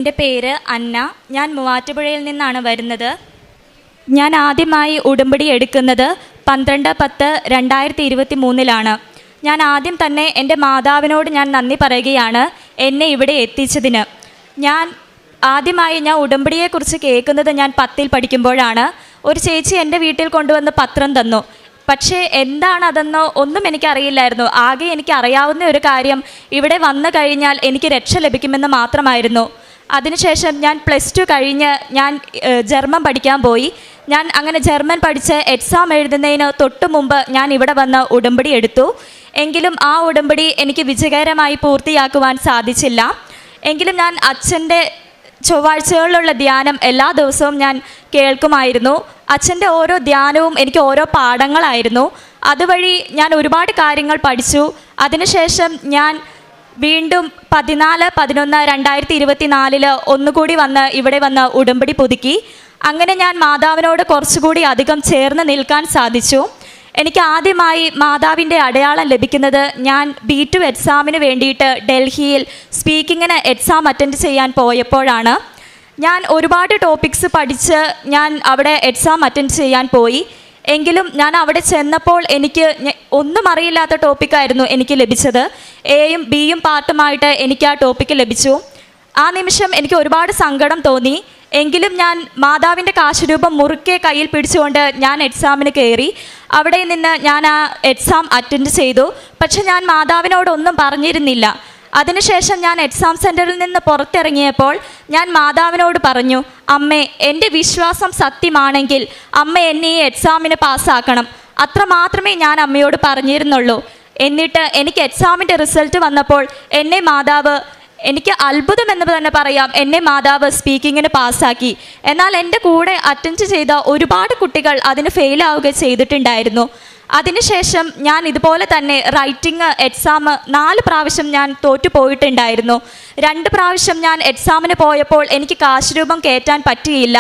എൻ്റെ പേര് അന്ന. ഞാൻ മൂവാറ്റുപുഴയിൽ നിന്നാണ് വരുന്നത്. ഞാൻ ആദ്യമായി ഉടമ്പടി എടുക്കുന്നത് 12/10/2023 ഞാൻ ആദ്യം തന്നെ എൻ്റെ മാതാവിനോട് ഞാൻ നന്ദി പറയുകയാണ് എന്നെ ഇവിടെ എത്തിച്ചതിന്. ഞാൻ ഉടമ്പടിയെക്കുറിച്ച് കേൾക്കുന്നത് ഞാൻ 10ൽ പഠിക്കുമ്പോഴാണ്. ഒരു ചേച്ചി എൻ്റെ വീട്ടിൽ കൊണ്ടുവന്ന് പത്രം തന്നു. പക്ഷേ എന്താണതെന്നോ ഒന്നും എനിക്കറിയില്ലായിരുന്നു. ആകെ എനിക്ക് അറിയാവുന്ന ഒരു കാര്യം, ഇവിടെ വന്നു കഴിഞ്ഞാൽ എനിക്ക് രക്ഷ ലഭിക്കുമെന്ന് മാത്രമായിരുന്നു. അതിനുശേഷം ഞാൻ +2 കഴിഞ്ഞ് ഞാൻ ജർമ്മൻ പഠിക്കാൻ പോയി. ഞാൻ അങ്ങനെ ജർമ്മൻ പഠിച്ച് എക്സാം എഴുതുന്നതിന് തൊട്ട് മുമ്പ് ഞാൻ ഇവിടെ വന്ന് ഉടമ്പടി എടുത്തു. എങ്കിലും ആ ഉടമ്പടി എനിക്ക് വിജയകരമായി പൂർത്തിയാക്കുവാൻ സാധിച്ചില്ല. എങ്കിലും ഞാൻ അച്ഛൻ്റെ ചൊവ്വാഴ്ചകളിലുള്ള ധ്യാനം എല്ലാ ദിവസവും ഞാൻ കേൾക്കുമായിരുന്നു. അച്ഛൻ്റെ ഓരോ ധ്യാനവും എനിക്ക് ഓരോ പാഠങ്ങളായിരുന്നു. അതുവഴി ഞാൻ ഒരുപാട് കാര്യങ്ങൾ പഠിച്ചു. അതിനുശേഷം ഞാൻ വീണ്ടും 14/11/2024 ഒന്നുകൂടി ഇവിടെ വന്ന് ഉടമ്പടി പുതുക്കി. അങ്ങനെ ഞാൻ മാതാവിനോട് കുറച്ചുകൂടി അധികം ചേർന്ന് നിൽക്കാൻ സാധിച്ചു. എനിക്ക് ആദ്യമായി മാതാവിൻ്റെ അടയാളം ലഭിക്കുന്നത് ഞാൻ B2 എക്സാമിന് വേണ്ടിയിട്ട് ഡൽഹിയിൽ സ്പീക്കിങ്ങിന് എക്സാം അറ്റൻഡ് ചെയ്യാൻ പോയപ്പോഴാണ്. ഞാൻ ഒരുപാട് ടോപ്പിക്സ് പഠിച്ച് ഞാൻ അവിടെ എക്സാം അറ്റൻഡ് ചെയ്യാൻ പോയി. എങ്കിലും ഞാൻ അവിടെ ചെന്നപ്പോൾ എനിക്ക് ഒന്നും അറിയില്ലാത്ത ടോപ്പിക്കായിരുന്നു എനിക്ക് ലഭിച്ചത്. Aയും Bയും പാർട്ടുമായിട്ട് എനിക്ക് ആ ടോപ്പിക്ക് ലഭിച്ചു. ആ നിമിഷം എനിക്ക് ഒരുപാട് സങ്കടം തോന്നി. എങ്കിലും ഞാൻ മാതാവിൻ്റെ കാശുരൂപം മുറുക്കെ കയ്യിൽ പിടിച്ചുകൊണ്ട് ഞാൻ എക്സാമിന് കയറി. അവിടെ നിന്ന് ഞാൻ ആ എക്സാം അറ്റൻഡ് ചെയ്തു. പക്ഷെ ഞാൻ മാതാവിനോടൊന്നും പറഞ്ഞിരുന്നില്ല. അതിനുശേഷം ഞാൻ എക്സാം സെൻറ്ററിൽ നിന്ന് പുറത്തിറങ്ങിയപ്പോൾ ഞാൻ മാതാവിനോട് പറഞ്ഞു, അമ്മേ, എൻ്റെ വിശ്വാസം സത്യമാണെങ്കിൽ അമ്മ എന്നെ ഈ എക്സാമിന് പാസ്സാക്കണം. അത്രമാത്രമേ ഞാൻ അമ്മയോട് പറഞ്ഞിരുന്നുള്ളൂ. എന്നിട്ട് എനിക്ക് എക്സാമിൻ്റെ റിസൾട്ട് വന്നപ്പോൾ എനിക്ക് അത്ഭുതം എന്ന് തന്നെ പറയാം, എന്നെ മാതാവ് സ്പീക്കിങ്ങിന് പാസ്സാക്കി. എന്നാൽ എൻ്റെ കൂടെ അറ്റൻഡ് ചെയ്ത ഒരുപാട് കുട്ടികൾ അതിന് ഫെയിലാവുക ചെയ്തിട്ടുണ്ടായിരുന്നു. അതിനുശേഷം ഞാൻ ഇതുപോലെ തന്നെ റൈറ്റിംഗ് എക്സാം 4 പ്രാവശ്യം ഞാൻ തോറ്റുപോയിട്ടുണ്ടായിരുന്നു. 2 പ്രാവശ്യം ഞാൻ എക്സാമിന് പോയപ്പോൾ എനിക്ക് കാശുരൂപം കയറ്റാൻ പറ്റിയില്ല.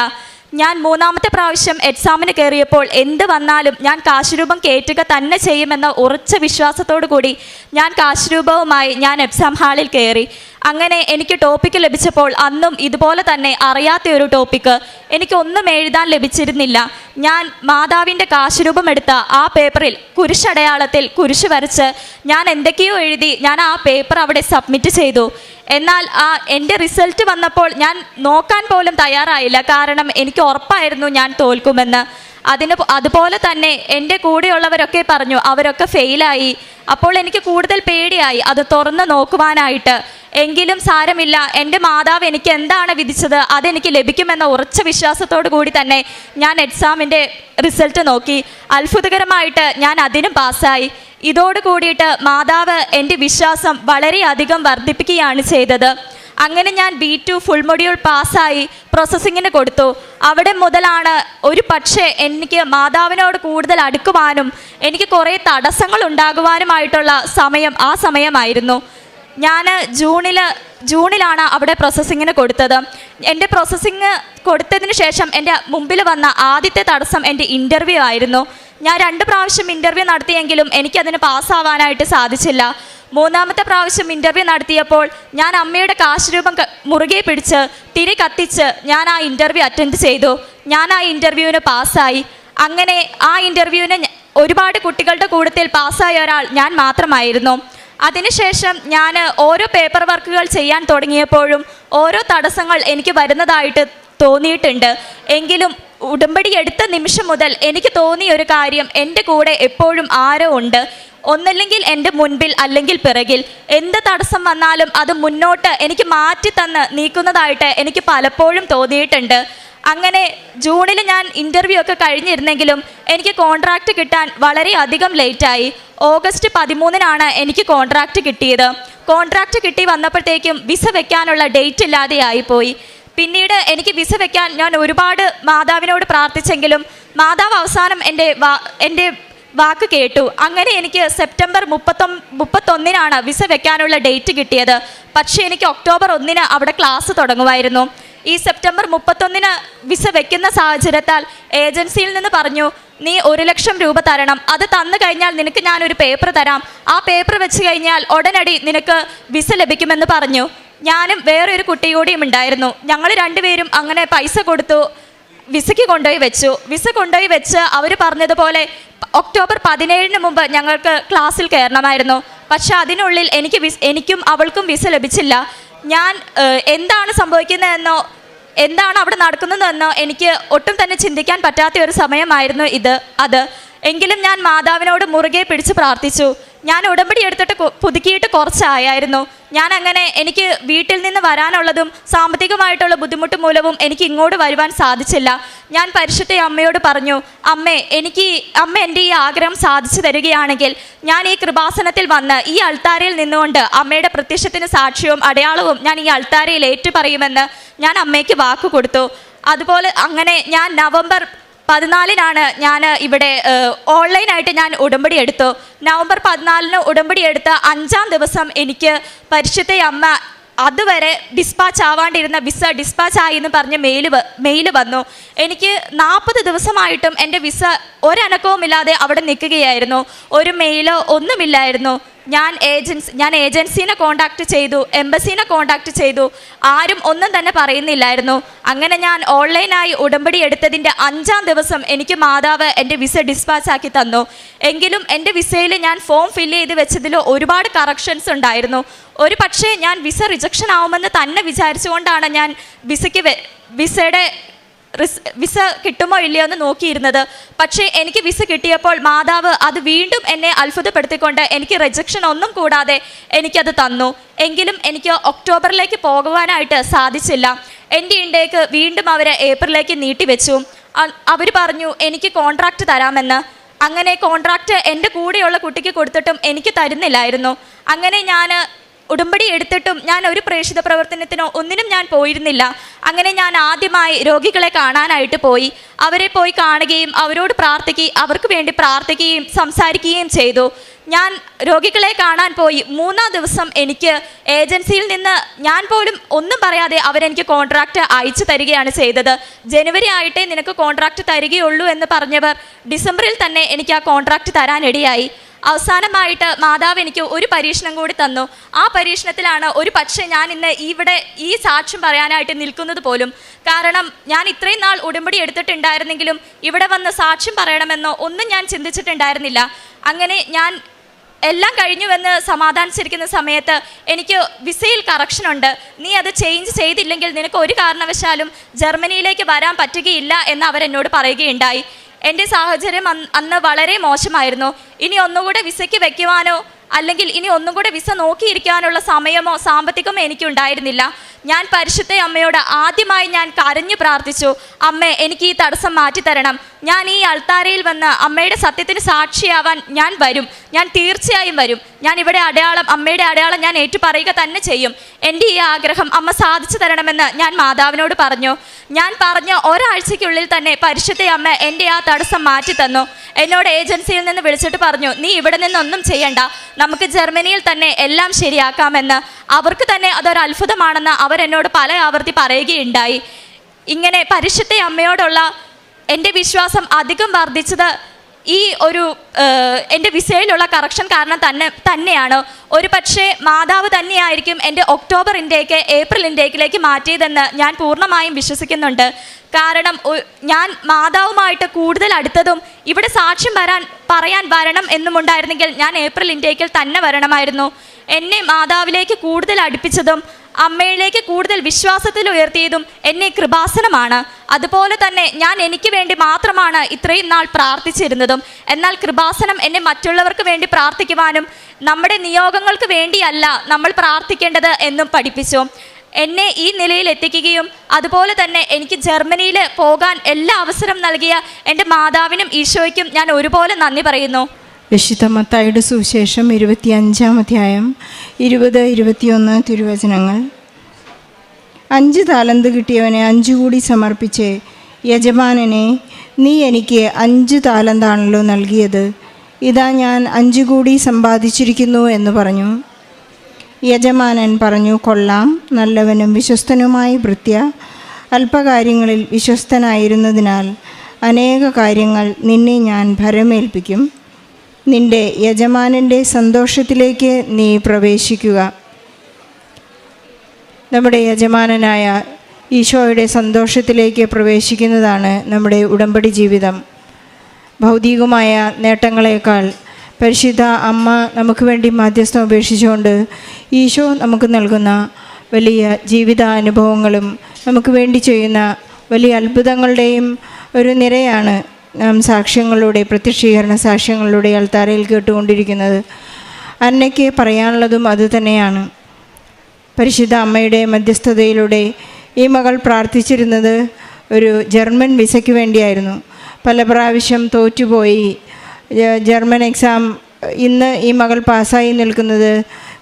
ഞാൻ 3ാമത്തെ പ്രാവശ്യം എക്സാമിന് കയറിയപ്പോൾ എന്ത് വന്നാലും ഞാൻ കാശുരൂപം കയറ്റുക തന്നെ ചെയ്യുമെന്ന ഉറച്ച വിശ്വാസത്തോടു കൂടി ഞാൻ കാശുരൂപവുമായി ഞാൻ എക്സാം ഹാളിൽ കയറി. അങ്ങനെ എനിക്ക് ടോപ്പിക്ക് ലഭിച്ചപ്പോൾ അന്നും ഇതുപോലെ തന്നെ അറിയാത്ത ഒരു ടോപ്പിക്ക്, എനിക്കൊന്നും എഴുതാൻ ലഭിച്ചിരുന്നില്ല. ഞാൻ മാതാവിൻ്റെ കാശുരൂപം എടുത്ത ആ പേപ്പറിൽ കുരിശടയാളത്തിൽ കുരിശ് വരച്ച് ഞാൻ എന്തൊക്കെയോ എഴുതി ഞാൻ ആ പേപ്പർ അവിടെ സബ്മിറ്റ് ചെയ്തു. എന്നാൽ എൻ്റെ റിസൾട്ട് വന്നപ്പോൾ ഞാൻ നോക്കാൻ പോലും തയ്യാറായില്ല. കാരണം എനിക്ക് ഉറപ്പായിരുന്നു ഞാൻ തോൽക്കുമെന്ന്. അതുപോലെ തന്നെ എൻ്റെ കൂടെയുള്ളവരൊക്കെ പറഞ്ഞു അവരൊക്കെ ഫെയിലായി. അപ്പോൾ എനിക്ക് കൂടുതൽ പേടിയായി അത് തുറന്ന് നോക്കുവാനായിട്ട്. എങ്കിലും സാരമില്ല, എൻ്റെ മാതാവ് എനിക്ക് എന്താണ് വിധിച്ചത് അതെനിക്ക് ലഭിക്കുമെന്ന ഉറച്ച വിശ്വാസത്തോടു കൂടി തന്നെ ഞാൻ എക്സാമിൻ്റെ റിസൾട്ട് നോക്കി. അത്ഭുതകരമായിട്ട് ഞാൻ അതിനും പാസ്സായി. ഇതോട് കൂടിയിട്ട് മാതാവ് എൻ്റെ വിശ്വാസം വളരെയധികം വർദ്ധിപ്പിക്കുകയാണ് ചെയ്തത്. അങ്ങനെ ഞാൻ B2 ഫുൾ മൊഡ്യൂൾ പാസ്സായി പ്രോസസ്സിങ്ങിന് കൊടുത്തു. അവിടെ മുതലാണ് ഒരു പക്ഷേ എനിക്ക് മാതാവിനോട് കൂടുതൽ അടുക്കുവാനും എനിക്ക് കുറേ തടസ്സങ്ങൾ ഉണ്ടാകുവാനുമായിട്ടുള്ള ആ സമയമായിരുന്നു. ഞാൻ ജൂണിലാണ് അവിടെ പ്രോസസ്സിങ്ങിന് കൊടുത്തത്. എൻ്റെ പ്രോസസ്സിങ് കൊടുത്തതിന് ശേഷം എൻ്റെ മുമ്പിൽ വന്ന ആദ്യത്തെ തടസ്സം എൻ്റെ ഇൻ്റർവ്യൂ ആയിരുന്നു. ഞാൻ 2 പ്രാവശ്യം ഇൻ്റർവ്യൂ നടത്തിയെങ്കിലും എനിക്കതിന് പാസ്സാവാനായിട്ട് സാധിച്ചില്ല. 3ാമത്തെ പ്രാവശ്യം ഇൻ്റർവ്യൂ നടത്തിയപ്പോൾ ഞാൻ അമ്മയുടെ കാശുരൂപം മുറുകെ പിടിച്ച് തിരി കത്തിച്ച് ഞാൻ ആ ഇൻ്റർവ്യൂ അറ്റൻഡ് ചെയ്തു. ഞാൻ ആ ഇൻ്റർവ്യൂവിന് പാസ്സായി. അങ്ങനെ ആ ഇൻ്റർവ്യൂവിന് ഒരുപാട് കുട്ടികളുടെ കൂട്ടത്തിൽ പാസ്സായ ഒരാൾ ഞാൻ മാത്രമായിരുന്നു. അതിനുശേഷം ഞാൻ ഓരോ പേപ്പർ വർക്കുകൾ ചെയ്യാൻ തുടങ്ങിയപ്പോഴും ഓരോ തടസ്സങ്ങൾ എനിക്ക് വരുന്നതായിട്ട് തോന്നിയിട്ടുണ്ട്. എങ്കിലും ഉടമ്പടി എടുത്ത നിമിഷം മുതൽ എനിക്ക് തോന്നിയ ഒരു കാര്യം, എൻ്റെ കൂടെ എപ്പോഴും ആരോ ഉണ്ട്. ഒന്നല്ലെങ്കിൽ എൻ്റെ മുൻപിൽ അല്ലെങ്കിൽ പിറകിൽ. എന്ത് തടസ്സം വന്നാലും അത് മുന്നോട്ട് എനിക്ക് മാറ്റി തന്ന് നീക്കുന്നതായിട്ട് എനിക്ക് പലപ്പോഴും തോന്നിയിട്ടുണ്ട്. അങ്ങനെ ജൂണിൽ ഞാൻ ഇൻ്റർവ്യൂ ഒക്കെ കഴിഞ്ഞിരുന്നെങ്കിലും എനിക്ക് കോൺട്രാക്റ്റ് കിട്ടാൻ വളരെയധികം ലേറ്റായി. ഓഗസ്റ്റ് 13 എനിക്ക് കോൺട്രാക്റ്റ് കിട്ടിയത്. കോൺട്രാക്റ്റ് കിട്ടി വന്നപ്പോഴത്തേക്കും വിസ വെക്കാനുള്ള ഡേറ്റ് ഇല്ലാതെ ആയിപ്പോയി. പിന്നീട് എനിക്ക് വിസ വെക്കാൻ ഞാൻ ഒരുപാട് മാതാവിനോട് പ്രാർത്ഥിച്ചെങ്കിലും മാതാവ് അവസാനം എൻ്റെ വാക്ക് കേട്ടു. അങ്ങനെ എനിക്ക് സെപ്റ്റംബർ 31 വിസ വെക്കാനുള്ള ഡേറ്റ് കിട്ടിയത്. പക്ഷേ എനിക്ക് ഒക്ടോബർ 1 അവിടെ ക്ലാസ് തുടങ്ങുമായിരുന്നു. ഈ സെപ്റ്റംബർ 31 വിസ വെക്കുന്ന സാഹചര്യത്താൽ ഏജൻസിയിൽ നിന്ന് പറഞ്ഞു, നീ 1 ലക്ഷം രൂപ തരണം. അത് തന്നു കഴിഞ്ഞാൽ നിനക്ക് ഞാനൊരു പേപ്പർ തരാം. ആ പേപ്പർ വെച്ച് കഴിഞ്ഞാൽ ഉടനടി നിനക്ക് വിസ ലഭിക്കുമെന്ന് പറഞ്ഞു. ഞാനും വേറൊരു കുട്ടി കൂടിയും ഉണ്ടായിരുന്നു. ഞങ്ങൾ രണ്ടുപേരും അങ്ങനെ പൈസ കൊടുത്തു വിസയ്ക്ക് കൊണ്ടുപോയി വെച്ചു. വിസ കൊണ്ടുപോയി വെച്ച് അവർ പറഞ്ഞതുപോലെ ഒക്ടോബർ 17 മുമ്പ് ഞങ്ങൾക്ക് ക്ലാസ്സിൽ കയറണമായിരുന്നു. പക്ഷെ അതിനുള്ളിൽ എനിക്കും അവൾക്കും വിസ ലഭിച്ചില്ല. ഞാൻ എന്താണ് സംഭവിക്കുന്നതെന്നോ എന്താണ് അവിടെ നടക്കുന്നതെന്നോ എനിക്ക് ഒട്ടും തന്നെ ചിന്തിക്കാൻ പറ്റാത്ത ഒരു സമയമായിരുന്നു അത്. എങ്കിലും ഞാൻ മാതാവിനോട് മുറുകെ പിടിച്ച് പ്രാർത്ഥിച്ചു. ഞാൻ ഉടമ്പടി എടുത്തിട്ട് പുതുക്കിയിട്ട് കുറച്ചായിരുന്നു. ഞാൻ അങ്ങനെ എനിക്ക് വീട്ടിൽ നിന്ന് വരാനുള്ളതും സാമ്പത്തികമായിട്ടുള്ള ബുദ്ധിമുട്ട് മൂലവും എനിക്ക് ഇങ്ങോട്ട് വരുവാൻ സാധിച്ചില്ല. ഞാൻ പരിശുദ്ധ അമ്മയോട് പറഞ്ഞു, അമ്മ എൻ്റെ ഈ ആഗ്രഹം സാധിച്ചു തരികയാണെങ്കിൽ ഞാൻ ഈ കൃപാസനത്തിൽ വന്ന് ഈ അൾത്താരയിൽ നിന്നുകൊണ്ട് അമ്മയുടെ പ്രത്യക്ഷത്തിന് സാക്ഷ്യവും അടയാളവും ഞാൻ ഈ അൾത്താരയിൽ ഏറ്റുപറയുമെന്ന് ഞാൻ അമ്മയ്ക്ക് വാക്ക് കൊടുത്തു. അതുപോലെ അങ്ങനെ ഞാൻ നവംബർ 14 ഞാൻ ഇവിടെ ഓൺലൈനായിട്ട് ഞാൻ ഉടമ്പടി എടുത്തു. നവംബർ 14 ഉടമ്പടി എടുത്ത 5-ാം ദിവസം എനിക്ക് പരിശുദ്ധ അമ്മ അതുവരെ ഡിസ്പാച്ച് ആവാണ്ടിരുന്ന വിസ ഡിസ്പാച്ച് ആയി എന്ന് പറഞ്ഞ് മെയിൽ വന്നു. എനിക്ക് 40 ദിവസമായിട്ടും എൻ്റെ വിസ ഒരനക്കവുമില്ലാതെ അവിടെ നിൽക്കുകയായിരുന്നു. ഒരു മെയിലോ ഒന്നുമില്ലായിരുന്നു. ഞാൻ ഏജൻസീനെ കോണ്ടാക്ട് ചെയ്തു, എംബസീനെ കോണ്ടാക്ട് ചെയ്തു. ആരും ഒന്നും തന്നെ പറയുന്നില്ലായിരുന്നു. അങ്ങനെ ഞാൻ ഓൺലൈനായി ഉടമ്പടി എടുത്തതിൻ്റെ 5-ാം ദിവസം എനിക്ക് മാതാവ് എൻ്റെ വിസ ഡിസ്പാച്ച് ആക്കി തന്നു. എങ്കിലും എൻ്റെ വിസയിൽ ഞാൻ ഫോം ഫില്ല് ചെയ്ത് വെച്ചതിൽ ഒരുപാട് കറക്ഷൻസ് ഉണ്ടായിരുന്നു. ഒരു പക്ഷേ ഞാൻ വിസ റിജക്ഷൻ ആവുമെന്ന് തന്നെ വിചാരിച്ചുകൊണ്ടാണ് ഞാൻ വിസ കിട്ടുമോ ഇല്ലയോ എന്ന് നോക്കിയിരുന്നത്. പക്ഷേ എനിക്ക് വിസ കിട്ടിയപ്പോൾ മാതാവ് അത് വീണ്ടും എന്നെ അത്ഭുതപ്പെടുത്തിക്കൊണ്ട് എനിക്ക് റിജക്ഷൻ ഒന്നും കൂടാതെ എനിക്കത് തന്നു. എങ്കിലും എനിക്ക് ഒക്ടോബറിലേക്ക് പോകുവാനായിട്ട് സാധിച്ചില്ല. എൻ്റെ ഇൻടേക്ക് വീണ്ടും അവർ ഏപ്രിലേക്ക് നീട്ടിവെച്ചു. അവർ പറഞ്ഞു എനിക്ക് കോൺട്രാക്റ്റ് തരാമെന്ന്. അങ്ങനെ കോൺട്രാക്റ്റ് എൻ്റെ കൂടെയുള്ള കുട്ടിക്ക് കൊടുത്തിട്ടും എനിക്ക് തരുന്നില്ലായിരുന്നു. അങ്ങനെ ഞാൻ ഉടമ്പടി എടുത്തിട്ടും ഞാൻ ഒരു പ്രേക്ഷിത പ്രവർത്തനത്തിനോ ഒന്നിനും ഞാൻ പോയിരുന്നില്ല. അങ്ങനെ ഞാൻ ആദ്യമായി രോഗികളെ കാണാനായിട്ട് പോയി. അവരെ പോയി കാണുകയും അവർക്ക് വേണ്ടി പ്രാർത്ഥിക്കുകയും സംസാരിക്കുകയും ചെയ്തു. ഞാൻ രോഗികളെ കാണാൻ പോയി 3-ാം ദിവസം എനിക്ക് ഏജൻസിയിൽ നിന്ന് ഞാൻ പോലും ഒന്നും പറയാതെ അവരെനിക്ക് കോൺട്രാക്റ്റ് അയച്ചു തരികയാണ് ചെയ്തത്. ജനുവരി ആയിട്ടേ നിനക്ക് കോൺട്രാക്റ്റ് തരികയുള്ളൂ എന്ന് പറഞ്ഞവർ ഡിസംബറിൽ തന്നെ എനിക്ക് ആ കോൺട്രാക്റ്റ് തരാനിടയായി. അവസാനമായിട്ട് മാതാവ് എനിക്ക് ഒരു പരീക്ഷണം കൂടി തന്നു. ആ പരീക്ഷണത്തിലാണ് ഒരു പക്ഷേ ഞാൻ ഇന്ന് ഇവിടെ ഈ സാക്ഷ്യം പറയാനായിട്ട് നിൽക്കുന്നത് പോലും. കാരണം ഞാൻ ഇത്രയും നാൾ ഉടമ്പടി എടുത്തിട്ടുണ്ടായിരുന്നെങ്കിലും ഇവിടെ വന്ന് സാക്ഷ്യം പറയണമെന്നോ ഒന്നും ഞാൻ ചിന്തിച്ചിട്ടുണ്ടായിരുന്നില്ല. അങ്ങനെ ഞാൻ എല്ലാം കഴിഞ്ഞുവെന്ന് സമാധാനിച്ചിരിക്കുന്ന സമയത്ത് എനിക്ക് വിസയിൽ കറക്ഷനുണ്ട്, നീ അത് ചേഞ്ച് ചെയ്തില്ലെങ്കിൽ നിനക്ക് ഒരു കാരണവശാലും ജർമ്മനിയിലേക്ക് വരാൻ പറ്റുകയില്ല എന്ന് അവരെന്നോട് പറയുകയുണ്ടായി. എൻ്റെ സാഹചര്യം അന്ന് വളരെ മോശമായിരുന്നു. ഇനി ഒന്നുകൂടെ വിസയ്ക്ക് വെക്കുവാനോ അല്ലെങ്കിൽ ഇനി ഒന്നും കൂടെ വിസ നോക്കിയിരിക്കാനുള്ള സമയമോ സാമ്പത്തികമോ എനിക്കുണ്ടായിരുന്നില്ല. ഞാൻ പരിശുദ്ധ അമ്മയോട് ആദ്യമായി ഞാൻ കരഞ്ഞു പ്രാർത്ഥിച്ചു, അമ്മേ എനിക്ക് ഈ തടസ്സം മാറ്റിത്തരണം. ഞാൻ ഈ അൾത്താരയിൽ വന്ന് അമ്മയുടെ സത്യത്തിന് സാക്ഷിയാവാൻ ഞാൻ വരും, ഞാൻ തീർച്ചയായും വരും. ഞാൻ ഇവിടെ അമ്മയുടെ അടയാളം ഞാൻ ഏറ്റുപറയുക തന്നെ ചെയ്യും. എൻ്റെ ഈ ആഗ്രഹം അമ്മ സാധിച്ചു തരണമെന്ന് ഞാൻ മാതാവിനോട് പറഞ്ഞു. ഞാൻ പറഞ്ഞ ഒരാഴ്ചയ്ക്കുള്ളിൽ തന്നെ പരിശുദ്ധ അമ്മ എൻ്റെ ആ തടസ്സം മാറ്റി തന്നു. എന്നോട് ഏജൻസിയിൽ നിന്ന് വിളിച്ചിട്ട് പറഞ്ഞു, നീ ഇവിടെ നിന്നൊന്നും ചെയ്യണ്ട, നമുക്ക് ജർമ്മനിയിൽ തന്നെ എല്ലാം ശരിയാക്കാമെന്ന്. അവർക്ക് തന്നെ അതൊരു അത്ഭുതമാണെന്ന് അവരെന്നോട് പല ആവർത്തി പറയുകയുണ്ടായി. ഇങ്ങനെ പരിശുദ്ധ അമ്മയോടുള്ള എൻ്റെ വിശ്വാസം അധികം വർദ്ധിച്ചത് ഈ ഒരു എൻ്റെ വിസയിലുള്ള കറക്ഷൻ കാരണം തന്നെയാണ്. ഒരു പക്ഷേ മാതാവ് തന്നെയായിരിക്കും എൻ്റെ ഒക്ടോബർ ഇൻടേക്ക് ഏപ്രിൽ ഇൻടേക്കിലേക്ക് മാറ്റിയതെന്ന് ഞാൻ പൂർണ്ണമായും വിശ്വസിക്കുന്നുണ്ട്. കാരണം ഞാൻ മാതാവുമായിട്ട് കൂടുതൽ അടുത്തതും ഇവിടെ സാക്ഷ്യം പറയാൻ വരണം എന്നുമുണ്ടായിരുന്നെങ്കിൽ ഞാൻ ഏപ്രിൽ ഇൻടേക്കിൽ തന്നെ വരണമായിരുന്നു. എന്നെ മാതാവിലേക്ക് കൂടുതൽ അടുപ്പിച്ചതും അമ്മയിലേക്ക് കൂടുതൽ വിശ്വാസത്തിൽ ഉയർത്തിയതും എന്നെ കൃപാസനമാണ്. അതുപോലെ തന്നെ ഞാൻ എനിക്ക് വേണ്ടി മാത്രമാണ് ഇത്രയും നാൾ പ്രാർത്ഥിച്ചിരുന്നതും. എന്നാൽ കൃപാസനം എന്നെ മറ്റുള്ളവർക്ക് വേണ്ടി പ്രാർത്ഥിക്കുവാനും നമ്മുടെ നിയോഗങ്ങൾക്ക് വേണ്ടിയല്ല നമ്മൾ പ്രാർത്ഥിക്കേണ്ടത് എന്നും പഠിപ്പിച്ചു. എന്നെ ഈ നിലയിൽ എത്തിക്കുകയും അതുപോലെ തന്നെ എനിക്ക് ജർമ്മനിയിൽ പോകാൻ എല്ലാ അവസരം നൽകിയ എൻ്റെ മാതാവിനും ഈശോയ്ക്കും ഞാൻ ഒരുപോലെ നന്ദി പറയുന്നു. വിശുദ്ധ മത്തായിയുടെ സുവിശേഷം 25-ാം അധ്യായം 20-21 തിരുവചനങ്ങൾ. 5 താലന്ത് കിട്ടിയവനെ 5 കൂടി സമർപ്പിച്ച്, യജമാനനെ, നീ എനിക്ക് 5 താലന്താണല്ലോ നൽകിയത്, ഇതാ ഞാൻ 5 കൂടി സമ്പാദിച്ചിരിക്കുന്നു എന്ന് പറഞ്ഞു. യജമാനൻ പറഞ്ഞു, കൊള്ളാം, നല്ലവനും വിശ്വസ്തനുമായി ഭൃത്യ, അല്പകാര്യങ്ങളിൽ വിശ്വസ്തനായിരുന്നതിനാൽ അനേക കാര്യങ്ങൾ നിന്നെ ഞാൻ ഭരമേൽപ്പിക്കും. നിന്റെ യജമാനൻ്റെ സന്തോഷത്തിലേക്ക് നീ പ്രവേശിക്കുക. നമ്മുടെ യജമാനനായ ഈശോയുടെ സന്തോഷത്തിലേക്ക് പ്രവേശിക്കുന്നതാണ് നമ്മുടെ ഉടമ്പടി ജീവിതം. ഭൗതികമായ നേട്ടങ്ങളെക്കാൾ പരിശുദ്ധ അമ്മ നമുക്ക് വേണ്ടി മാധ്യസ്ഥം ഉപേക്ഷിച്ചുകൊണ്ട് ഈശോ നമുക്ക് നൽകുന്ന വലിയ ജീവിതാനുഭവങ്ങളും നമുക്ക് വേണ്ടി ചെയ്യുന്ന വലിയ അത്ഭുതങ്ങളുടെയും ഒരു നിരയാണ് നാം സാക്ഷ്യങ്ങളുടെ പ്രത്യക്ഷീകരണ സാക്ഷ്യങ്ങളുടെ അൾത്താരയിൽ കേട്ടുകൊണ്ടിരിക്കുന്നത്. അന്നയ്ക്ക് പറയാനുള്ളതും അതുതന്നെയാണ്. പരിശുദ്ധ അമ്മയുടെ മധ്യസ്ഥതയിലൂടെ ഈ മകൾ പ്രാർത്ഥിച്ചിരുന്നത് ഒരു ജർമ്മൻ വിസയ്ക്ക് വേണ്ടിയായിരുന്നു. പല പ്രാവശ്യം തോറ്റുപോയി. ജർമ്മൻ എക്സാം ഇന്ന് ഈ മകൾ പാസ്സായി നിൽക്കുന്നത്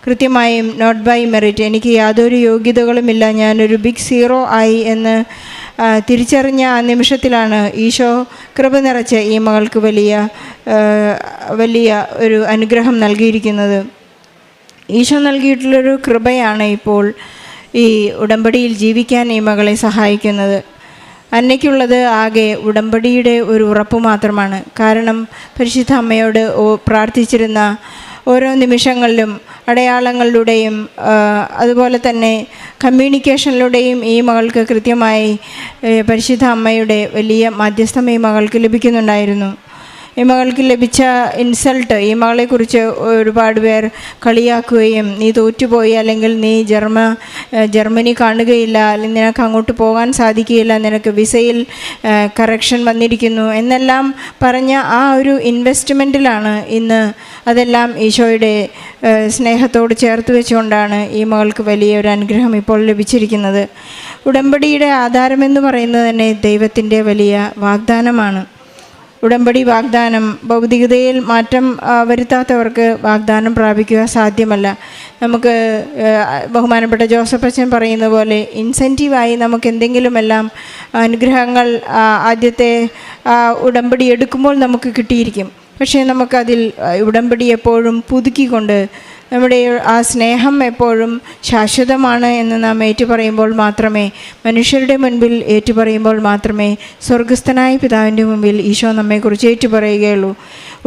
കൃത്യമായും നോട്ട് ബൈ മെറിറ്റ്, എനിക്ക് യാതൊരു യോഗ്യതകളുമില്ല, ഞാനൊരു ബിഗ് സീറോ ആയി എന്ന് തിരിച്ചറിഞ്ഞ ആ നിമിഷത്തിലാണ് ഈശോ കൃപ നിറച്ച് ഈ മകൾക്ക് വലിയ ഒരു അനുഗ്രഹം നൽകിയിരിക്കുന്നത്. ഈശോ നൽകിയിട്ടുള്ളൊരു കൃപയാണ് ഇപ്പോൾ ഈ ഉടമ്പടിയിൽ ജീവിക്കാൻ ഈ മകളെ സഹായിക്കുന്നത്. അന്നയ്ക്കുള്ളത് ആകെ ഉടമ്പടിയുടെ ഒരു ഉറപ്പ് മാത്രമാണ്. കാരണം പരിശുദ്ധ അമ്മയോട് പ്രാർത്ഥിച്ചിരുന്ന ഓരോ നിമിഷങ്ങളിലും അടയാളങ്ങളിലൂടെയും അതുപോലെ തന്നെ കമ്മ്യൂണിക്കേഷനിലൂടെയും ഈ മകൾക്ക് കൃത്യമായി പരിശുദ്ധ അമ്മയുടെ വലിയ മാധ്യസ്ഥം ഈ മകൾക്ക് ലഭിക്കുന്നുണ്ടായിരുന്നു. ഈ മകൾക്ക് ലഭിച്ച ഇൻസൾട്ട്, ഈ മകളെക്കുറിച്ച് ഒരുപാട് പേർ കളിയാക്കുകയും നീ തോറ്റുപോയി, അല്ലെങ്കിൽ നീ ജർമ്മനി കാണുകയില്ല, അല്ലെങ്കിൽ നിനക്ക് അങ്ങോട്ട് പോകാൻ സാധിക്കുകയില്ല, നിനക്ക് വിസയിൽ കറക്ഷൻ വന്നിരിക്കുന്നു എന്നെല്ലാം പറഞ്ഞ ആ ഒരു ഇൻവെസ്റ്റ്മെൻറ്റിലാണ് ഇന്ന് അതെല്ലാം ഈശോയുടെ സ്നേഹത്തോട് ചേർത്ത് വെച്ചുകൊണ്ടാണ് ഈ മകൾക്ക് വലിയൊരു അനുഗ്രഹം ഇപ്പോൾ ലഭിച്ചിരിക്കുന്നത്. ഉടമ്പടിയുടെ ആധാരമെന്ന് പറയുന്നത് തന്നെ ദൈവത്തിൻ്റെ വലിയ വാഗ്ദാനമാണ്. ഉടമ്പടി വാഗ്ദാനം ഭൗതികതയിൽ മാറ്റം വരുത്താത്തവർക്ക് വാഗ്ദാനം പ്രാപിക്കുക സാധ്യമല്ല. നമുക്ക് ബഹുമാനപ്പെട്ട ജോസഫ് അച്ഛൻ പറയുന്ന പോലെ ഇൻസെൻറ്റീവായി നമുക്ക് എന്തെങ്കിലുമെല്ലാം അനുഗ്രഹങ്ങൾ ആദ്യത്തെ ഉടമ്പടി എടുക്കുമ്പോൾ നമുക്ക് കിട്ടിയിരിക്കും. പക്ഷേ നമുക്കതിൽ ഉടമ്പടി എപ്പോഴും പുതുക്കിക്കൊണ്ട് നമ്മുടെ ആ സ്നേഹം എപ്പോഴും ശാശ്വതമാണ് എന്ന് നാം ഏറ്റുപറയുമ്പോൾ മാത്രമേ, മനുഷ്യരുടെ മുൻപിൽ ഏറ്റുപറയുമ്പോൾ മാത്രമേ സ്വർഗസ്ഥനായ പിതാവിൻ്റെ മുമ്പിൽ ഈശോ നമ്മെക്കുറിച്ച് ഏറ്റുപറയുകയുള്ളൂ.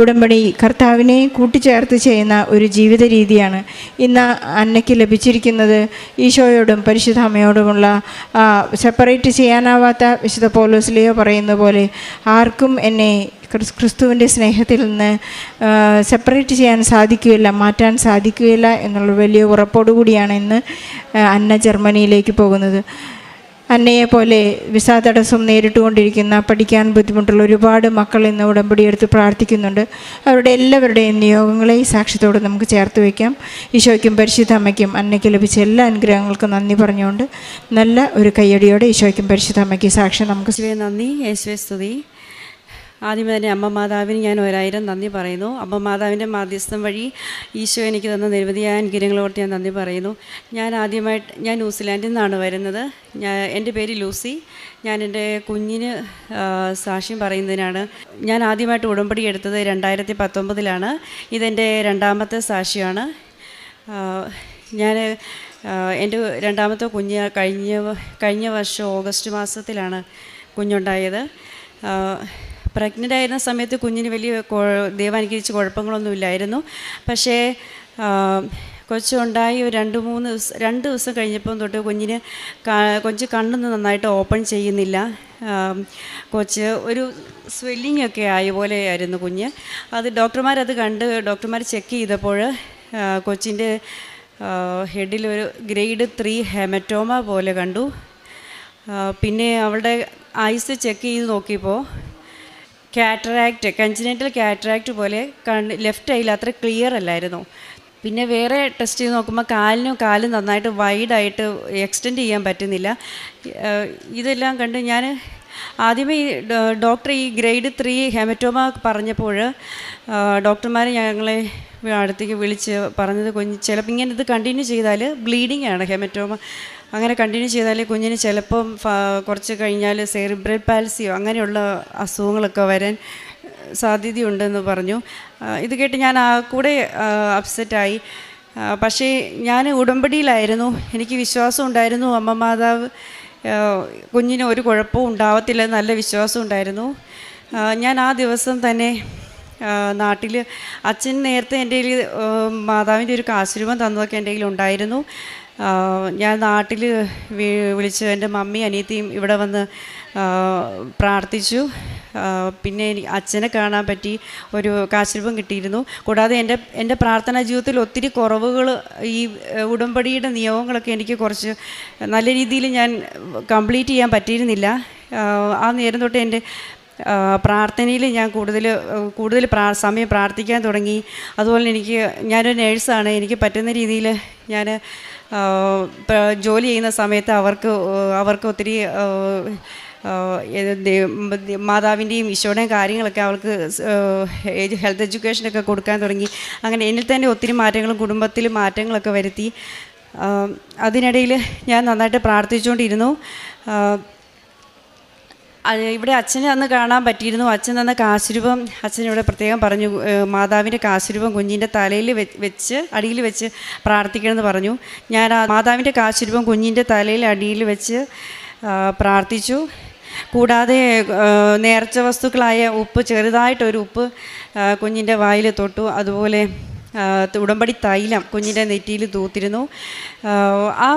ഉടമ്പടി കർത്താവിനെ കൂട്ടിച്ചേർത്ത് ചെയ്യുന്ന ഒരു ജീവിത രീതിയാണ്. ഇന്ന് അന്നയ്ക്ക് ലഭിച്ചിരിക്കുന്നത് ഈശോയോടും പരിശുദ്ധ അമ്മയോടുമുള്ള സെപ്പറേറ്റ് ചെയ്യാനാവാത്ത വിശുദ്ധ പൗലോസ് ലിയോ പറയുന്ന പോലെ ആർക്കും എന്നെ ക്രിസ്തുവിൻ്റെ സ്നേഹത്തിൽ നിന്ന് സെപ്പറേറ്റ് ചെയ്യാൻ സാധിക്കുകയില്ല, മാറ്റാൻ സാധിക്കുകയില്ല എന്നുള്ള വലിയ ഉറപ്പോടുകൂടിയാണ് ഇന്ന് അന്ന ജർമ്മനിയിലേക്ക് പോകുന്നത്. അന്നയെ പോലെ വിസ തടസ്സം നേരിട്ടുകൊണ്ടിരിക്കുന്ന, പഠിക്കാൻ ബുദ്ധിമുട്ടുള്ള ഒരുപാട് മക്കൾ ഇന്ന് ഉടമ്പടി എടുത്ത് പ്രാർത്ഥിക്കുന്നുണ്ട്. അവരുടെ എല്ലാവരുടെയും നിയോഗങ്ങളെ ഈ സാക്ഷ്യത്തോട് നമുക്ക് ചേർത്ത് വയ്ക്കാം. ഈശോയ്ക്കും പരിശുദ്ധ അമ്മയ്ക്കും അന്നയ്ക്ക് ലഭിച്ച എല്ലാ അനുഗ്രഹങ്ങൾക്കും നന്ദി പറഞ്ഞുകൊണ്ട് നല്ല ഒരു കയ്യടിയോടെ ഈശോയ്ക്കും പരിശുദ്ധ അമ്മയ്ക്ക് സാക്ഷ്യം നമുക്ക് നന്ദി. യേശുവേ സ്തുതി. ആദ്യമേ തന്നെ അമ്മ മാതാവിന് ഞാൻ 1000 നന്ദി പറയുന്നു. അമ്മ മാതാവിൻ്റെ മാധ്യസ്ഥം വഴി ഈശോ എനിക്ക് തന്ന നിരവധിയായ അനുഗ്രഹങ്ങളോട് ഞാൻ നന്ദി പറയുന്നു. ഞാൻ ന്യൂസിലാൻഡിൽ നിന്നാണ് വരുന്നത്. എൻ്റെ പേര് ലൂസി. ഞാൻ എൻ്റെ കുഞ്ഞിന് സാക്ഷ്യം പറയുന്നതിനാണ്. ഞാൻ ആദ്യമായിട്ട് ഉടമ്പടി എടുത്തത് 2019 ഇതെൻ്റെ രണ്ടാമത്തെ സാക്ഷ്യമാണ്. എൻ്റെ രണ്ടാമത്തെ കുഞ്ഞ് കഴിഞ്ഞ വർഷം ഓഗസ്റ്റ് മാസത്തിലാണ് കുഞ്ഞുണ്ടായത്. പ്രഗ്നൻ്റ് ആയിരുന്ന സമയത്ത് കുഞ്ഞിന് വലിയ ദൈവം അനുഗ്രഹിച്ച് കുഴപ്പങ്ങളൊന്നുമില്ലായിരുന്നു. പക്ഷേ കൊച്ചുണ്ടായി ഒരു 2 ദിവസം കഴിഞ്ഞപ്പം തൊട്ട് കൊച്ച് കണ്ണൊന്നും നന്നായിട്ട് ഓപ്പൺ ചെയ്യുന്നില്ല. കൊച്ച് ഒരു സ്വെല്ലിംഗ് ഒക്കെ ആയ പോലെയായിരുന്നു കുഞ്ഞ്. ഡോക്ടർമാർ ചെക്ക് ചെയ്തപ്പോൾ കൊച്ചിൻ്റെ ഹെഡിലൊരു ഗ്രേഡ് 3 ഹെമറ്റോമ പോലെ കണ്ടു. പിന്നെ അവളുടെ ഐസ് ചെക്ക് ചെയ്ത് നോക്കിയപ്പോൾ കൺജനൈറ്റൽ കാറ്ററാക്റ്റ് പോലെ ലെഫ്റ്റ് ഐയിൽ അത്ര ക്ലിയർ അല്ലായിരുന്നു. പിന്നെ വേറെ ടെസ്റ്റ് ചെയ്ത് നോക്കുമ്പോൾ കാലും നന്നായിട്ട് വൈഡായിട്ട് എക്സ്റ്റെൻഡ് ചെയ്യാൻ പറ്റുന്നില്ല. ഇതെല്ലാം കണ്ട് ഞാൻ ആദ്യമേ ഡോക്ടർ ഈ ഗ്രേഡ് 3 ഹെമറ്റോമ പറഞ്ഞപ്പോൾ ഡോക്ടർമാർ ഞങ്ങളെ അടുത്തേക്ക് വിളിച്ച് പറഞ്ഞത്, ചിലപ്പോൾ ഇങ്ങനെ ഇത് കണ്ടിന്യൂ ചെയ്താൽ ബ്ലീഡിങ് ആണ് ഹെമറ്റോമ, അങ്ങനെ കണ്ടിന്യൂ ചെയ്താൽ കുഞ്ഞിന് ചിലപ്പം കുറച്ച് കഴിഞ്ഞാൽ സെറിബ്രൽ പാൽസിയോ അങ്ങനെയുള്ള അസുഖങ്ങളൊക്കെ വരാൻ സാധ്യതയുണ്ടെന്ന് പറഞ്ഞു. ഇത് കേട്ട് ഞാൻ കൂടെ അപ്സെറ്റായി. പക്ഷേ ഞാൻ ഉടമ്പടിയിലായിരുന്നു. എനിക്ക് വിശ്വാസം ഉണ്ടായിരുന്നു അമ്മ മാതാവ് കുഞ്ഞിന് ഒരു കുഴപ്പവും ഉണ്ടാവത്തില്ല, നല്ല വിശ്വാസം ഉണ്ടായിരുന്നു. ഞാൻ ആ ദിവസം തന്നെ നാട്ടിൽ അച്ഛൻ നേരത്തെ എൻ്റെ കയ്യിൽ മാതാവിൻ്റെ ഒരു കാശുരൂപം തന്നതൊക്കെ എൻ്റെ കയ്യിൽ ഉണ്ടായിരുന്നു. ഞാൻ നാട്ടിൽ വിളിച്ച് എൻ്റെ മമ്മി അനിയത്തിയും ഇവിടെ വന്ന് പ്രാർത്ഥിച്ചു. പിന്നെ അച്ഛനെ കാണാൻ പറ്റി, ഒരു കാശുരൂപം കിട്ടിയിരുന്നു. കൂടാതെ എൻ്റെ പ്രാർത്ഥനാ ജീവിതത്തിൽ ഒത്തിരി കുറവുകൾ, ഈ ഉടമ്പടിയുടെ നിയമങ്ങളൊക്കെ എനിക്ക് കുറച്ച് നല്ല രീതിയിൽ ഞാൻ കംപ്ലീറ്റ് ചെയ്യാൻ പറ്റിയിരുന്നില്ല. ആ നേരം തൊട്ട് എൻ്റെ പ്രാർത്ഥനയിൽ ഞാൻ കൂടുതൽ സമയം പ്രാർത്ഥിക്കാൻ തുടങ്ങി. അതുപോലെ ഞാനൊരു നേഴ്സാണ്. എനിക്ക് പറ്റുന്ന രീതിയിൽ ഞാൻ ജോലി ചെയ്യുന്ന സമയത്ത് അവർക്ക് ഒത്തിരി മാതാവിൻ്റെയും ഈശോയുടെയും കാര്യങ്ങളൊക്കെ അവൾക്ക് ഹെൽത്ത് എഡ്യൂക്കേഷനൊക്കെ കൊടുക്കാൻ തുടങ്ങി. അങ്ങനെ എന്നിൽ തന്നെ ഒത്തിരി മാറ്റങ്ങളും കുടുംബത്തിൽ മാറ്റങ്ങളൊക്കെ വരുത്തി. അതിനിടയിൽ ഞാൻ നന്നായിട്ട് പ്രാർത്ഥിച്ചുകൊണ്ടിരുന്നു. ഇവിടെ അച്ഛനെ അന്ന് കാണാൻ പറ്റിയിരുന്നു. അച്ഛൻ തന്ന കാശുരൂപം അച്ഛനിവിടെ പ്രത്യേകം പറഞ്ഞു, മാതാവിൻ്റെ കാശുരൂപം കുഞ്ഞിൻ്റെ തലയിൽ അടിയിൽ വെച്ച് പ്രാർത്ഥിക്കണമെന്ന് പറഞ്ഞു. ഞാൻ ആ മാതാവിൻ്റെ കാശുരൂപം കുഞ്ഞിൻ്റെ തലയിൽ അടിയിൽ വെച്ച് പ്രാർത്ഥിച്ചു. കൂടാതെ നേർച്ച വസ്തുക്കളായ ഉപ്പ്, ചെറുതായിട്ടൊരു ഉപ്പ് കുഞ്ഞിൻ്റെ വായിൽ തൊട്ടു. അതുപോലെ ഉടമ്പടി തൈലം കുഞ്ഞിൻ്റെ നെറ്റിയിൽ തൂത്തിരുന്നു. ആ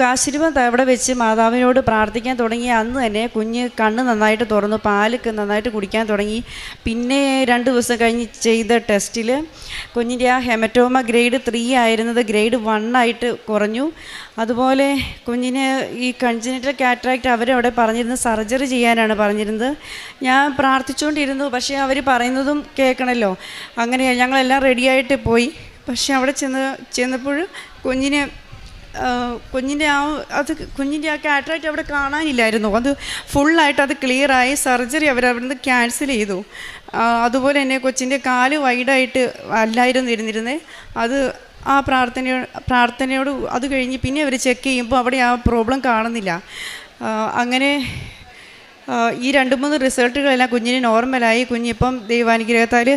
കാശുരൂപം അവിടെ വെച്ച് മാതാവിനോട് പ്രാർത്ഥിക്കാൻ തുടങ്ങി. അന്ന് തന്നെ കുഞ്ഞ് കണ്ണ് നന്നായിട്ട് തുറന്നു, പാലൊക്കെ നന്നായിട്ട് കുടിക്കാൻ തുടങ്ങി. പിന്നെ 2 ദിവസം കഴിഞ്ഞ് ചെയ്ത ടെസ്റ്റിൽ കുഞ്ഞിൻ്റെ ആ ഹെമറ്റോമ ഗ്രേഡ് 3 ആയിരുന്നത് ഗ്രേഡ് 1 ആയിട്ട് കുറഞ്ഞു. അതുപോലെ കുഞ്ഞിന് ഈ കൺജനിറ്റൽ കാറ്ററാക്റ്റ് അവരവിടെ പറഞ്ഞിരുന്നത് സർജറി ചെയ്യാനാണ് പറഞ്ഞിരുന്നത്. ഞാൻ പ്രാർത്ഥിച്ചുകൊണ്ടിരുന്നു. പക്ഷേ അവർ പറയുന്നതും കേൾക്കണമല്ലോ. അങ്ങനെ ഞങ്ങളെല്ലാം റെഡിയായിട്ട് പോയി. പക്ഷേ അവിടെ ചെന്നപ്പോൾ കുഞ്ഞിൻ്റെ ആ കാറ്ററാക്റ്റ് അവിടെ കാണാനില്ലായിരുന്നു. അത് ഫുള്ളായിട്ട് അത് ക്ലിയറായി. സർജറി അവരവിടുന്ന് ക്യാൻസൽ ചെയ്തു. അതുപോലെ തന്നെ കൊച്ചിൻ്റെ കാല് വൈഡായിട്ട് അല്ലായിരുന്നു ഇരുന്നിരുന്നത്. അത് ആ പ്രാർത്ഥനയോട് അത് കഴിഞ്ഞ് പിന്നെ അവർ ചെക്ക് ചെയ്യുമ്പോൾ അവിടെ ആ പ്രോബ്ലം കാണുന്നില്ല. അങ്ങനെ ഈ 2-3 റിസൾട്ടുകളെല്ലാം കുഞ്ഞിന് നോർമലായി. കുഞ്ഞിപ്പം ദൈവാനുഗ്രഹത്താൽ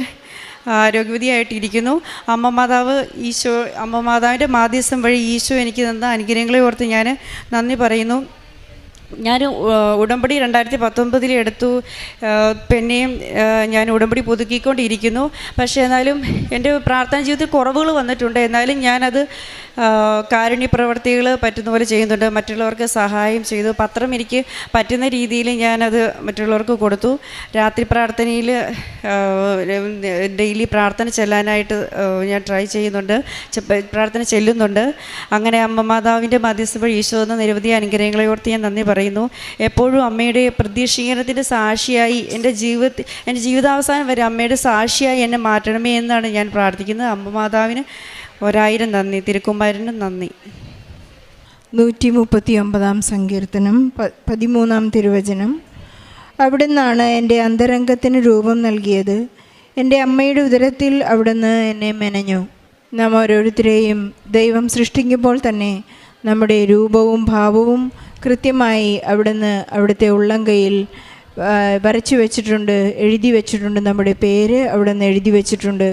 ആരോഗ്യവതിയായിട്ടിരിക്കുന്നു. അമ്മ മാതാവിൻ്റെ മാധ്യസ്ഥം വഴി ഈശോ എനിക്ക് തന്ന അനുഗ്രഹങ്ങളെ ഓർത്ത് ഞാൻ നന്ദി പറയുന്നു. ഞാൻ ഉടമ്പടി 2019 എടുത്തു. പിന്നെയും ഞാൻ ഉടമ്പടി പുതുക്കിക്കൊണ്ടിരിക്കുന്നു. പക്ഷേ എന്നാലും എൻ്റെ പ്രാർത്ഥന ജീവിതത്തിൽ കുറവുകൾ വന്നിട്ടുണ്ട്. എന്നാലും ഞാനത് കാരുണ്യ പ്രവർത്തികൾ പറ്റുന്ന പോലെ ചെയ്യുന്നുണ്ട്. മറ്റുള്ളവർക്ക് സഹായം ചെയ്തു. പത്രം എനിക്ക് പറ്റുന്ന രീതിയിൽ ഞാനത് മറ്റുള്ളവർക്ക് കൊടുത്തു. രാത്രി പ്രാർത്ഥനയിൽ ഡെയിലി പ്രാർത്ഥന ചെല്ലാനായിട്ട് ഞാൻ ട്രൈ ചെയ്യുന്നുണ്ട്, പ്രാർത്ഥന ചെല്ലുന്നുണ്ട്. അങ്ങനെ അമ്മ മാതാവിൻ്റെ മധ്യസ്ഥ വഴി ഈശോ എന്ന നിരവധി അനുഗ്രഹങ്ങളെ ഓർത്ത് ഞാൻ നന്ദി പറയുന്നു. എപ്പോഴും അമ്മയുടെ പ്രതീക്ഷീകരണത്തിൻ്റെ സാക്ഷിയായി എൻ്റെ ജീവിതാവസാനം വരെ അമ്മയുടെ സാക്ഷിയായി എന്നെ മാറ്റണമേ എന്നാണ് ഞാൻ പ്രാർത്ഥിക്കുന്നത്. അമ്മ മാതാവിന് 1000 നന്ദി, തിരുക്കുമാരനും നന്ദി. 139 സങ്കീർത്തനം 13 തിരുവചനം. അവിടുന്നാണ് എൻ്റെ അന്തരംഗത്തിന് രൂപം നൽകിയത്, എൻ്റെ അമ്മയുടെ ഉദരത്തിൽ അവിടുന്ന് എന്നെ മെനഞ്ഞു. നാം ഓരോരുത്തരെയും ദൈവം സൃഷ്ടിക്കുമ്പോൾ തന്നെ നമ്മുടെ രൂപവും ഭാവവും കൃത്യമായി അവിടുത്തെ ഉള്ളംകൈയിൽ വരച്ചു വെച്ചിട്ടുണ്ട്, എഴുതി വെച്ചിട്ടുണ്ട്. നമ്മുടെ പേര് അവിടുന്ന് എഴുതി വെച്ചിട്ടുണ്ട്.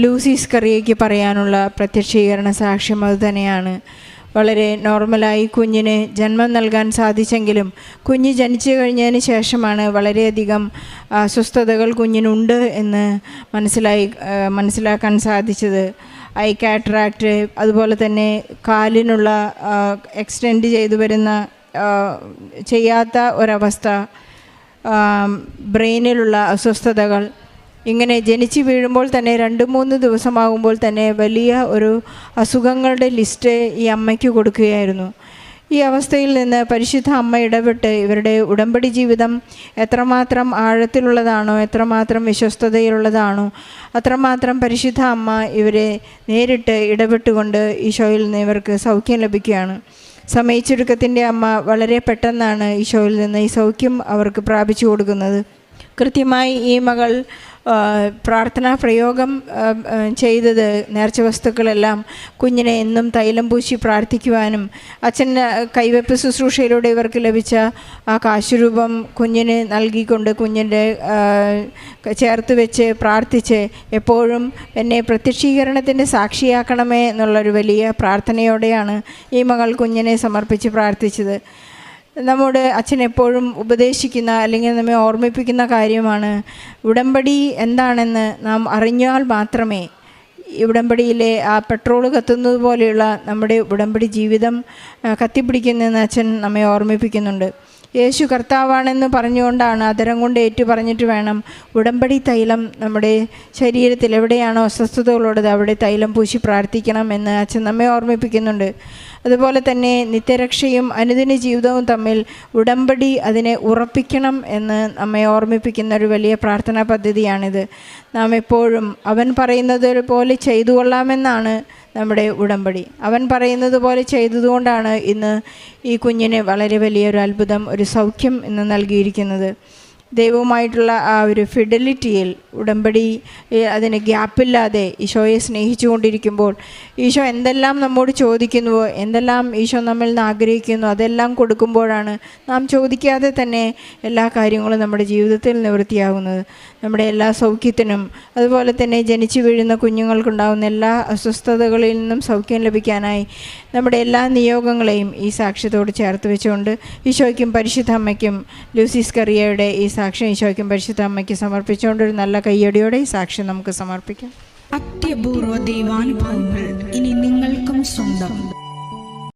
ലൂസി സ്കറിയയ്ക്ക് പറയാനുള്ള പ്രത്യക്ഷീകരണ സാക്ഷ്യം അതുതന്നെയാണ്. വളരെ നോർമലായി കുഞ്ഞിന് ജന്മം നൽകാൻ സാധിച്ചെങ്കിലും കുഞ്ഞ് ജനിച്ചു കഴിഞ്ഞതിന് ശേഷമാണ് വളരെയധികം അസ്വസ്ഥതകൾ കുഞ്ഞിനുണ്ട് എന്ന് മനസ്സിലാക്കാൻ സാധിച്ചത്. ഐ കാറ്ററാക്റ്റ്, അതുപോലെ തന്നെ കാലിനുള്ള എക്സ്റ്റെൻഡ് ചെയ്തു വരുന്ന ചെയ്യാത്ത ഒരവസ്ഥ, ബ്രെയിനിലുള്ള അസ്വസ്ഥതകൾ, ഇങ്ങനെ ജനിച്ച് വീഴുമ്പോൾ തന്നെ 2-3 ദിവസമാകുമ്പോൾ തന്നെ വലിയ ഒരു അസുഖങ്ങളുടെ ലിസ്റ്റ് ഈ അമ്മയ്ക്ക് കൊടുക്കുകയായിരുന്നു. ഈ അവസ്ഥയിൽ നിന്ന് പരിശുദ്ധ അമ്മ ഇടപെട്ട് ഇവരുടെ ഉടമ്പടി ജീവിതം എത്രമാത്രം ആഴത്തിലുള്ളതാണോ, എത്രമാത്രം വിശ്വസ്തതയിലുള്ളതാണോ, അത്രമാത്രം പരിശുദ്ധ അമ്മ ഇവരെ നേരിട്ട് ഇടപെട്ടുകൊണ്ട് ഈശോയിൽ നിന്ന് ഇവർക്ക് സൗഖ്യം ലഭിക്കുകയാണ്. സമയച്ചുരുക്കത്തിൻ്റെ അമ്മ വളരെ പെട്ടെന്നാണ് ഈശോയിൽ നിന്ന് ഈ സൗഖ്യം അവർക്ക് പ്രാപിച്ചു കൊടുക്കുന്നത്. കൃത്യമായി ഈ മകൾ പ്രാർത്ഥനാ പ്രയോഗം ചെയ്തത് നേർച്ച വസ്തുക്കളെല്ലാം കുഞ്ഞിനെ എന്നും തൈലം പൂശി പ്രാർത്ഥിക്കുവാനും അച്ഛൻ്റെ കൈവെപ്പ് ശുശ്രൂഷയിലൂടെ ഇവർക്ക് ലഭിച്ച ആ കാശുരൂപം കുഞ്ഞിന് നൽകിക്കൊണ്ട് കുഞ്ഞിൻ്റെ ചേർത്ത് വെച്ച് പ്രാർത്ഥിച്ച് എപ്പോഴും എന്നെ പ്രത്യക്ഷീകരണത്തിൻ്റെ സാക്ഷിയാക്കണമേ എന്നുള്ളൊരു വലിയ പ്രാർത്ഥനയോടെയാണ് ഈ മകൾ കുഞ്ഞിനെ സമർപ്പിച്ച് പ്രാർത്ഥിച്ചത്. നമ്മുടെ അച്ഛൻ എപ്പോഴും ഉപദേശിക്കുന്ന അല്ലെങ്കിൽ നമ്മെ ഓർമ്മിപ്പിക്കുന്ന കാര്യമാണ്, ഉടമ്പടി എന്താണെന്ന് നാം അറിഞ്ഞാൽ മാത്രമേ ഉടമ്പടിയിലെ ആ പെട്രോൾ കത്തുന്നത് പോലെയുള്ള നമ്മുടെ ഉടമ്പടി ജീവിതം കത്തിപ്പിടിക്കുന്നതെന്ന് അച്ഛൻ നമ്മെ ഓർമ്മിപ്പിക്കുന്നുണ്ട്. യേശു കർത്താവാണെന്ന് പറഞ്ഞുകൊണ്ടാണ് അതരം കൊണ്ട് ഏറ്റു പറഞ്ഞിട്ട് വേണം ഉടമ്പടി തൈലം നമ്മുടെ ശരീരത്തിൽ എവിടെയാണോ അസ്വസ്ഥതകളുള്ളത് അവിടെ തൈലം പൂശി പ്രാർത്ഥിക്കണം എന്ന് അച്ഛൻ നമ്മെ ഓർമ്മിപ്പിക്കുന്നുണ്ട്. അതുപോലെ തന്നെ നിത്യരക്ഷയും അനുദിന ജീവിതവും തമ്മിൽ ഉടമ്പടി അതിനെ ഉറപ്പിക്കണം എന്ന് നമ്മെ ഓർമ്മിപ്പിക്കുന്ന ഒരു വലിയ പ്രാർത്ഥനാ പദ്ധതിയാണിത്. നാം എപ്പോഴും അവൻ പറയുന്നത് പോലെ ചെയ്തു കൊള്ളാമെന്നാണ് നമ്മുടെ ഉടമ്പടി. അവൻ പറയുന്നത് പോലെ ചെയ്തതുകൊണ്ടാണ് ഇന്ന് ഈ കുഞ്ഞിന് വളരെ വലിയൊരു അത്ഭുതം, ഒരു സൗഖ്യം ഇന്ന് നൽകിയിരിക്കുന്നത്. ദൈവവുമായിട്ടുള്ള ആ ഒരു ഫിഡലിറ്റിയിൽ ഉടമ്പടി അതിന് ഗ്യാപ്പില്ലാതെ ഈശോയെ സ്നേഹിച്ചു കൊണ്ടിരിക്കുമ്പോൾ ഈശോ എന്തെല്ലാം നമ്മോട് ചോദിക്കുന്നുവോ, എന്തെല്ലാം ഈശോ നമ്മിൽ നിന്ന് ആഗ്രഹിക്കുന്നു അതെല്ലാം കൊടുക്കുമ്പോഴാണ് നാം ചോദിക്കാതെ തന്നെ എല്ലാ കാര്യങ്ങളും നമ്മുടെ ജീവിതത്തിൽ നിവൃത്തിയാകുന്നത്. നമ്മുടെ എല്ലാ സൗഖ്യത്തിനും അതുപോലെ തന്നെ ജനിച്ചു വീഴുന്ന കുഞ്ഞുങ്ങൾക്കുണ്ടാകുന്ന എല്ലാ അസ്വസ്ഥതകളിൽ നിന്നും സൗഖ്യം ലഭിക്കാനായി നമ്മുടെ എല്ലാ നിയോഗങ്ങളെയും ഈ സാക്ഷ്യത്തോട് ചേർത്ത് വെച്ചുകൊണ്ട് ഈശോയ്ക്കും പരിശുദ്ധ അമ്മയ്ക്കും ലൂസിസ് കറിയയുടെ ഈ സാക്ഷ്യം ഈശോയ്ക്കും പരിശുദ്ധ അമ്മയ്ക്ക് സമർപ്പിച്ചുകൊണ്ട് ഒരു നല്ല കയ്യടിയോടെ ഈ സാക്ഷ്യം നമുക്ക് സമർപ്പിക്കാം. അത്യപൂർവ ദൈവാനുഭവങ്ങൾ ഇനി നിങ്ങൾക്കും സ്വന്തം.